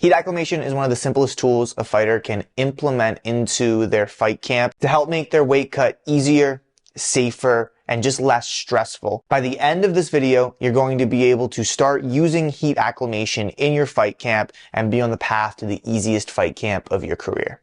Heat acclimation is one of the simplest tools a fighter can implement into their fight camp to help make their weight cut easier, safer, and just less stressful. By the end of this video, you're going to be able to start using heat acclimation in your fight camp and be on the path to the easiest fight camp of your career.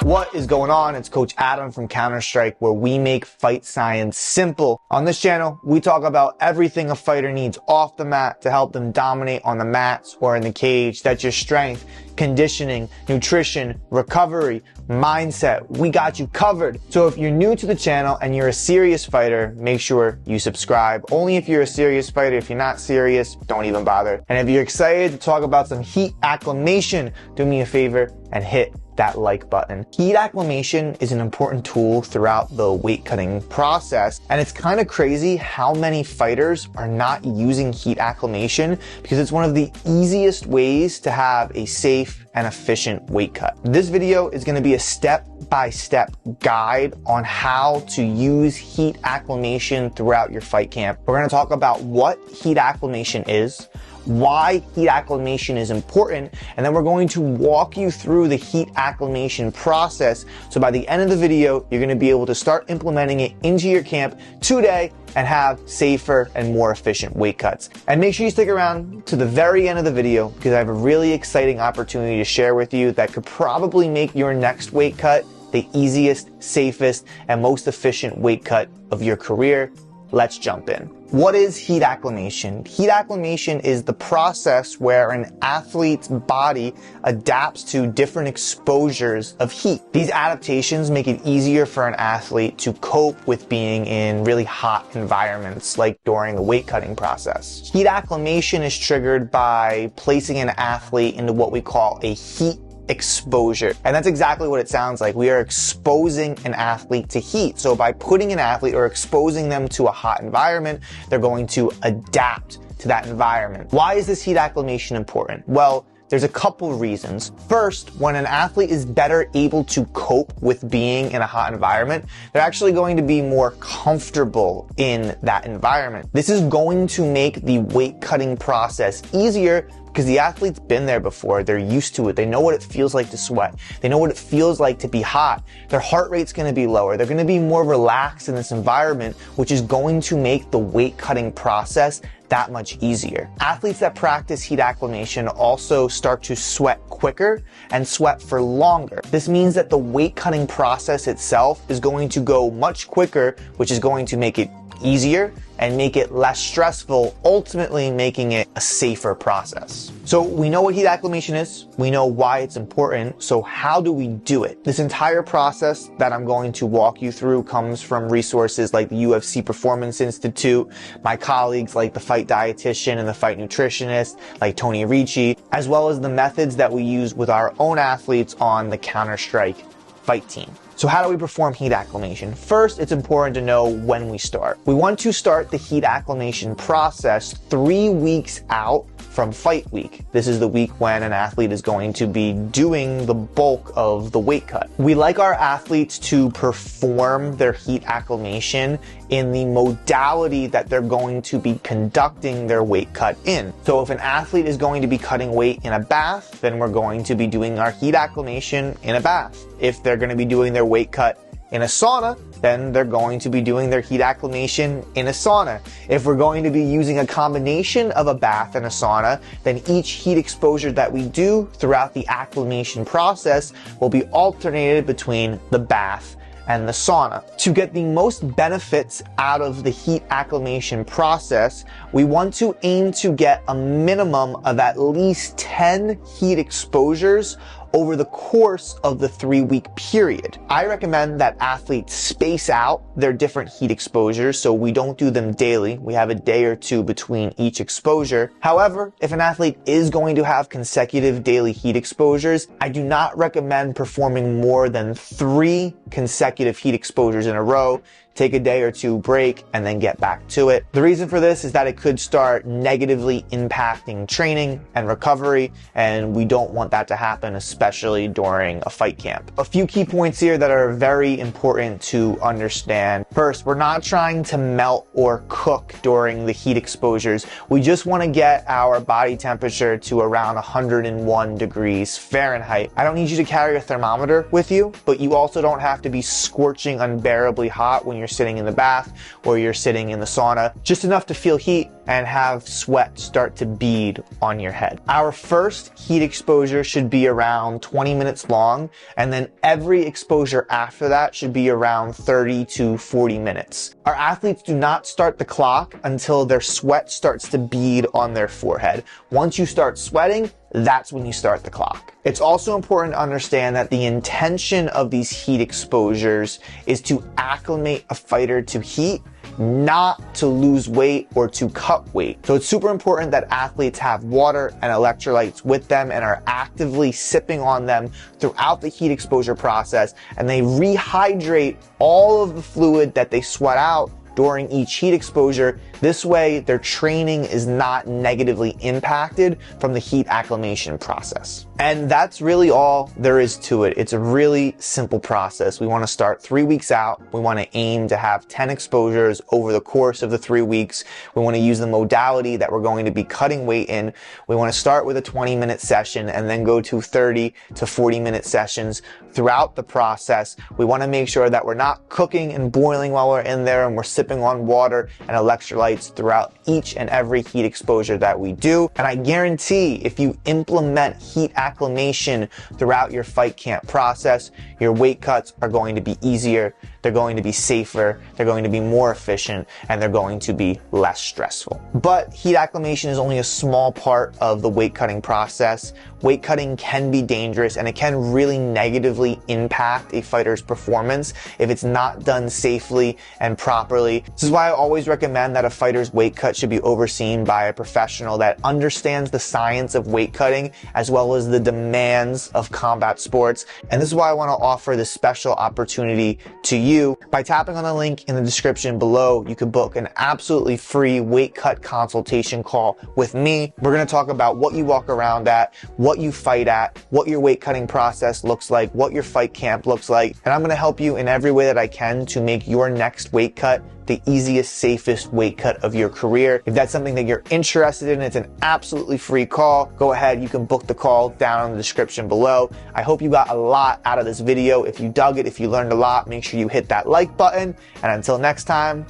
What is going on? It's Coach Adam from Counter-Strike, where we make fight science simple. On this channel, we talk about everything a fighter needs off the mat to help them dominate on the mats or in the cage. That's your strength, conditioning, nutrition, recovery, mindset. We got you covered. So if you're new to the channel and you're a serious fighter, make sure you subscribe. Only if you're a serious fighter. If you're not serious, don't even bother. And if you're excited to talk about some heat acclimation, do me a favor and hit that like button. Heat acclimation is an important tool throughout the weight cutting process, and it's kind of crazy how many fighters are not using heat acclimation because it's one of the easiest ways to have a safe and efficient weight cut. This video is going to be a step-by-step guide on how to use heat acclimation throughout your fight camp. We're going to talk about what heat acclimation is, why heat acclimation is important, and then we're going to walk you through the heat acclimation process. So by the end of the video, you're going to be able to start implementing it into your camp today and have safer and more efficient weight cuts. And make sure you stick around to the very end of the video because I have a really exciting opportunity to share with you that could probably make your next weight cut the easiest, safest, and most efficient weight cut of your career. Let's jump in. What is heat acclimation? Heat acclimation is the process where an athlete's body adapts to different exposures of heat. These adaptations make it easier for an athlete to cope with being in really hot environments, like during the weight cutting process. Heat acclimation is triggered by placing an athlete into what we call a heat exposure. And that's exactly what it sounds like. We are exposing an athlete to heat. So by putting an athlete or exposing them to a hot environment, they're going to adapt to that environment. Why is this heat acclimation important? Well, there's a couple reasons. First, when an athlete is better able to cope with being in a hot environment, they're actually going to be more comfortable in that environment. This is going to make the weight cutting process easier because the athlete's been there before. They're used to it. They know what it feels like to sweat. They know what it feels like to be hot. Their heart rate's going to be lower. They're going to be more relaxed in this environment, which is going to make the weight cutting process that much easier. Athletes that practice heat acclimation also start to sweat quicker and sweat for longer. This means that the weight cutting process itself is going to go much quicker, which is going to make it easier and make it less stressful, ultimately making it a safer process. So we know what heat acclimation is. We know why it's important. So how do we do it? This entire process that I'm going to walk you through comes from resources like the UFC Performance Institute, my colleagues like the fight dietitian and the fight nutritionist like Tony Ricci, as well as the methods that we use with our own athletes on the Counter-Strike fight team. So how do we perform heat acclimation? First, it's important to know when we start. We want to start the heat acclimation process 3 weeks out from fight week. This is the week when an athlete is going to be doing the bulk of the weight cut. We like our athletes to perform their heat acclimation in the modality that they're going to be conducting their weight cut in. So if an athlete is going to be cutting weight in a bath, then we're going to be doing our heat acclimation in a bath. If they're going to be doing their weight cut in a sauna, then they're going to be doing their heat acclimation in a sauna. If we're going to be using a combination of a bath and a sauna, then each heat exposure that we do throughout the acclimation process will be alternated between the bath and the sauna. To get the most benefits out of the heat acclimation process, we want to aim to get a minimum of at least 10 heat exposures over the course of the 3-week period. I recommend that athletes space out their different heat exposures so we don't do them daily. We have a day or two between each exposure. However, if an athlete is going to have consecutive daily heat exposures, I do not recommend performing more than 3 consecutive heat exposures in a row. take a day or two break, and then get back to it. The reason for this is that it could start negatively impacting training and recovery, and we don't want that to happen, especially during a fight camp. A few key points here that are very important to understand. First, we're not trying to melt or cook during the heat exposures. We just want to get our body temperature to around 101 degrees Fahrenheit. I don't need you to carry a thermometer with you, but you also don't have to be scorching unbearably hot when you're sitting in the bath or you're sitting in the sauna. Just enough to feel heat and have sweat start to bead on your head. Our first heat exposure should be around 20 minutes long, and then every exposure after that should be around 30 to 40 minutes. Our athletes do not start the clock until their sweat starts to bead on their forehead. Once you start sweating, that's when you start the clock. It's also important to understand that the intention of these heat exposures is to acclimate a fighter to heat, not to lose weight or to cut weight. So it's super important that athletes have water and electrolytes with them and are actively sipping on them throughout the heat exposure process, and they rehydrate all of the fluid that they sweat out during each heat exposure. This way, their training is not negatively impacted from the heat acclimation process. And that's really all there is to it. It's a really simple process. We want to start 3 weeks out. We want to aim to have 10 exposures over the course of the 3 weeks. We want to use the modality that we're going to be cutting weight in. We want to start with a 20-minute session and then go to 30 to 40-minute sessions throughout the process. We want to make sure that we're not cooking and boiling while we're in there, and we're sipping on water and electrolytes throughout each and every heat exposure that we do. And I guarantee if you implement heat acclimation throughout your fight camp process, your weight cuts are going to be easier, they're going to be safer, they're going to be more efficient, and they're going to be less stressful. But heat acclimation is only a small part of the weight cutting process. Weight cutting can be dangerous, and it can really negatively impact a fighter's performance if it's not done safely and properly. This is why I always recommend that a fighter's weight cut should be overseen by a professional that understands the science of weight cutting as well as the demands of combat sports. And this is why I want to offer this special opportunity to you. By tapping on the link in the description below, you can book an absolutely free weight cut consultation call with me. We're going to talk about what you walk around at, what you fight at, what your weight cutting process looks like, what your fight camp looks like, and I'm going to help you in every way that I can to make your next weight cut the easiest, safest weight cut of your career. If that's something that you're interested in, it's an absolutely free call. Go ahead, you can book the call down in the description below. I hope you got a lot out of this video. If you dug it, if you learned a lot, make sure you hit that like button. And until next time,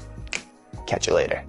catch you later.